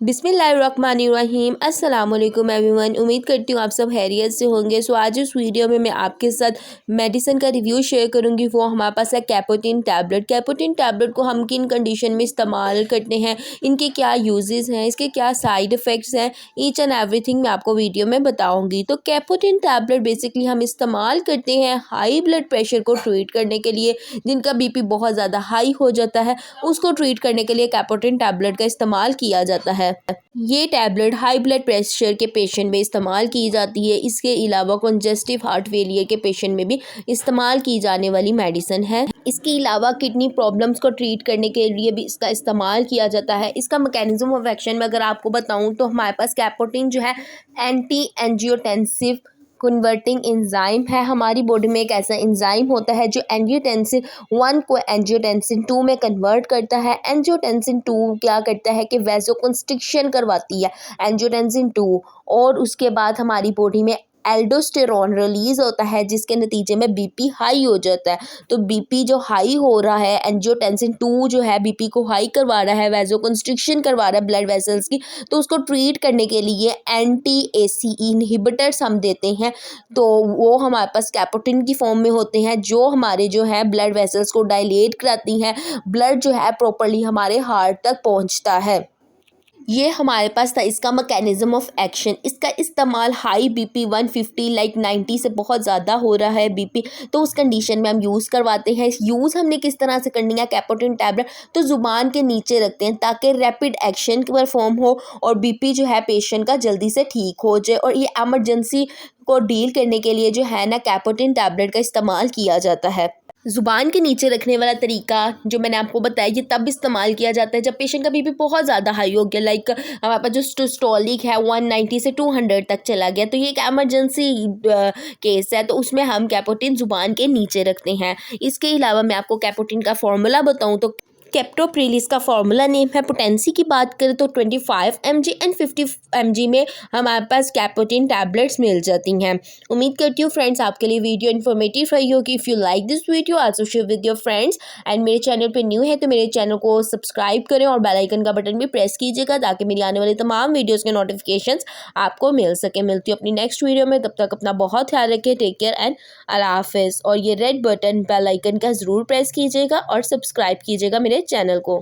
बिस्मिल्लाहिर्रहमानिर्रहीम अस्सलाम वालेकुम एवरीवन। उम्मीद करती हूँ आप सब खैरियत से होंगे। सो आज इस वीडियो में मैं आपके साथ मेडिसिन का रिव्यू शेयर करूँगी। वो हमारे पास है कैपोटिन टैबलेट। कैपोटिन टैबलेट को हम किन कंडीशन में इस्तेमाल करते हैं, इनके क्या यूजेस हैं, इसके क्या साइड इफ़ेक्ट्स हैं, ईच एंड एवरीथिंग मैं आपको वीडियो में बताऊँगी। तो कैपोटिन टैबलेट बेसिकली हम इस्तेमाल करते हैं हाई ब्लड प्रेशर को ट्रीट करने के लिए। जिनका बीपी बहुत ज़्यादा हाई हो जाता है उसको ट्रीट करने के लिए कैपोटिन टैबलेट का इस्तेमाल किया जाता है। ये टैबलेट हाई ब्लड प्रेशर के पेशेंट में इस्तेमाल की जाती है। इसके अलावा कंजेस्टिव हार्ट फेलियर के पेशेंट में भी इस्तेमाल की जाने वाली मेडिसिन है। इसके अलावा किडनी प्रॉब्लम्स को ट्रीट करने के लिए भी इसका इस्तेमाल किया जाता है। इसका मैकेनिज्म ऑफ एक्शन में अगर आपको बताऊं तो हमारे पास कैपोटिन जो है एंटी एंजियोटेंसिव कन्वर्टिंग एंजाइम है। हमारी बॉडी में एक ऐसा एंजाइम होता है जो एंजियोटेंसिन 1 को एंजियोटेंसिन 2 में कन्वर्ट करता है। एंजियोटेंसिन 2 क्या करता है कि वैसोकंस्ट्रिक्शन करवाती है एंजियोटेंसिन 2, और उसके बाद हमारी बॉडी में एल्डोस्टेरॉन रिलीज होता है जिसके नतीजे में बीपी हाई हो जाता है। तो बीपी जो हाई हो रहा है, एंजियोटेंसिन 2 जो है बीपी को हाई करवा रहा है, वैसोकंस्ट्रिक्शन करवा रहा है ब्लड वेसल्स की, तो उसको ट्रीट करने के लिए एंटी एसी इनहिबिटर्स हम देते हैं। तो वो हमारे पास कैपोटिन की फॉर्म में होते हैं जो हमारे जो है ब्लड वेसल्स को डायलेट कराती हैं, ब्लड जो है प्रॉपरली हमारे हार्ट तक पहुंचता है। ये हमारे पास था इसका मैकेनिज्म ऑफ एक्शन। इसका इस्तेमाल हाई बीपी 150 लाइक 90 से बहुत ज़्यादा हो रहा है बीपी, तो उस कंडीशन में हम यूज़ करवाते हैं। यूज़ हमने किस तरह से करनी है कैपोटिन टैबलेट, तो ज़ुबान के नीचे रखते हैं ताकि रैपिड एक्शन परफॉर्म हो और बीपी जो है पेशेंट का जल्दी से ठीक हो जाए। और ये एमरजेंसी को डील करने के लिए जो है ना कैपोटिन टैबलेट का इस्तेमाल किया जाता है। ज़ुबान के नीचे रखने वाला तरीका जो मैंने आपको बताया ये तब इस्तेमाल किया जाता है जब पेशेंट का बीपी बहुत ज़्यादा हाई हो गया, लाइक हमारे पास जो सिस्टोलिक है 190 से 200 तक चला गया, तो ये एक एमरजेंसी केस है, तो उसमें हम कैपोटिन ज़ुबान के नीचे रखते हैं। इसके अलावा मैं आपको कैपोटिन का फॉर्मूला बताऊँ तो कैप्टोप्रिल का फार्मूला नेम है। पोटेंसी की बात करें तो 25 mg एंड 50 mg में हमारे पास कैपोटिन टैबलेट्स मिल जाती हैं। उम्मीद करती हूँ फ्रेंड्स आपके लिए वीडियो इन्फॉर्मेटिव रही होगी। If you like this video also share with your friends, and मेरे चैनल पे न्यू है तो मेरे चैनल को सब्सक्राइब करें और बेल आइकन का बटन भी प्रेस कीजिएगा ताकि मेरी आने वाली तमाम वीडियोज़ के नोटिफिकेशंस आपको मिल सके। मिलती हूँ अपनी नेक्स्ट वीडियो में, तब तक अपना बहुत ख्याल रखें। टेक केयर एंड अल्लाह हाफिज़। और ये रेड बटन बेल आइकन का ज़रूर प्रेस कीजिएगा और सब्सक्राइब कीजिएगा मेरे चैनल को।